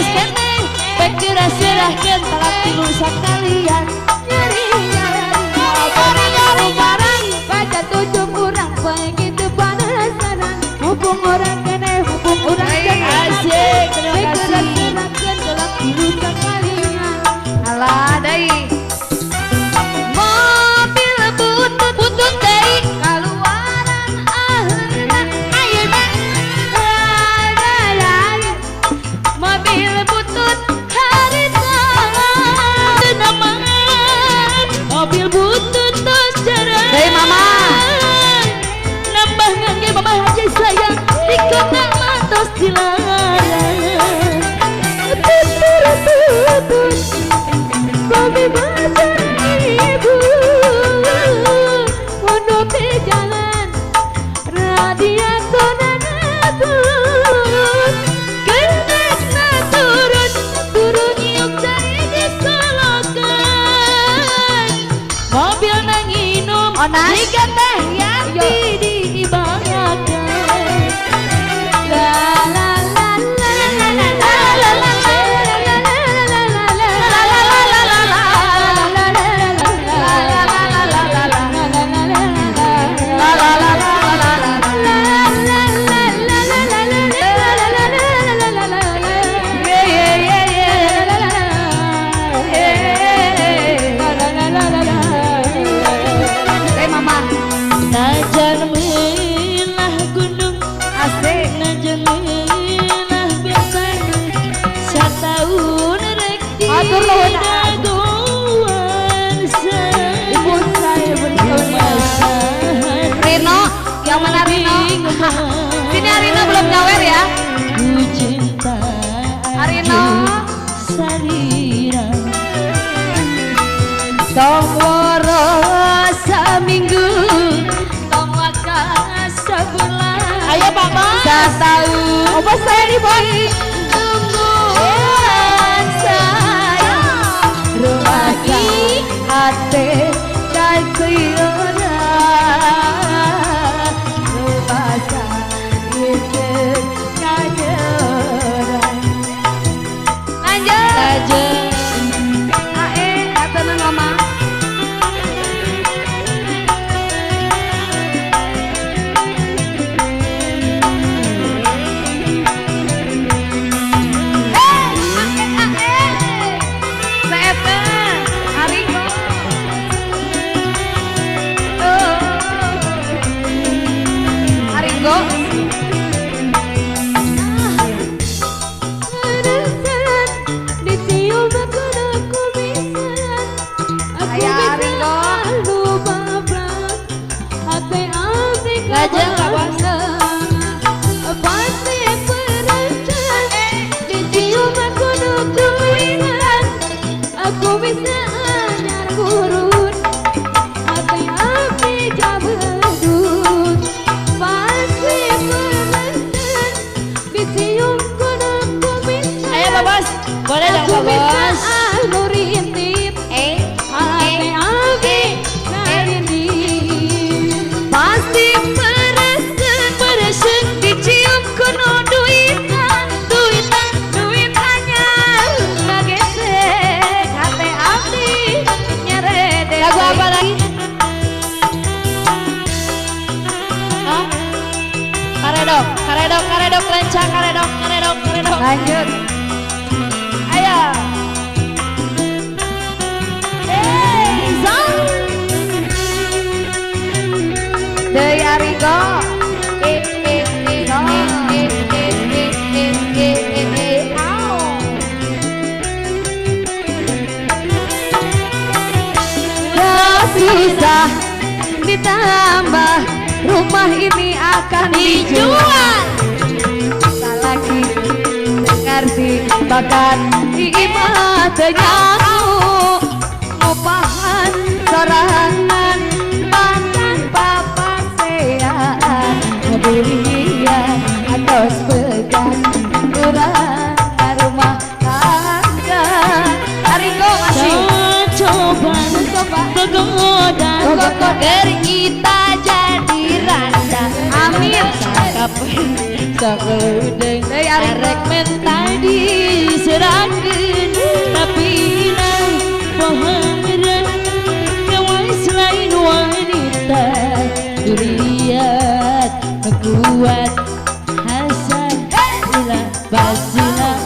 geus keneh bekira serahkeun talak tilu sakalian nyari barang baca tujuh urang bae kitu panasaran mumpung urang keneh mumpung urang keneh asik bekira serahkeun talak tilu sakalian alah deui mobil butut deui kaluaran aheuna ayeuna mobil butut harita namaan mobil butut tos jarang hei mama nambah ngangge mama aja sayang di kota matos dilarang tutut mobil baca ibu pondok di jalan radiator turun geusna turun yuk cai disolokan mobil nanginum jika teh Yanti diibarakan la la la la la la la la najan milah gunung asik najan milah bentang sataun rek dagoan ibu saya Rino yang mana Rino sini Rino belum nyawer ya ku cinta Rino sarira tong woro saminggu ayo papa setahun opa saya di bawah tungguan saya rumah ini hati dan kuyona rumah saya itu kajeran lanjut atau mama boleh dong Pak Bos pasti meresen dicium kuno duitan anyar ngagesek hati abdi nyerede lagu apa lagi? Karedok lencang karedok lanjut ayo Deui Arigo susah ditambah rumah ini akan dijual lagi ngerti bakat imah tenyaku ngupahan sorangan makan papasean mobilian atos pegang kurang rumah tangga Arigo masih coba begoda dari kita jadi randa amin tak keudeng arek mental diserahkeun tapi nang pahareng kawan selain wanita dilihat kuat Hasan ulah basina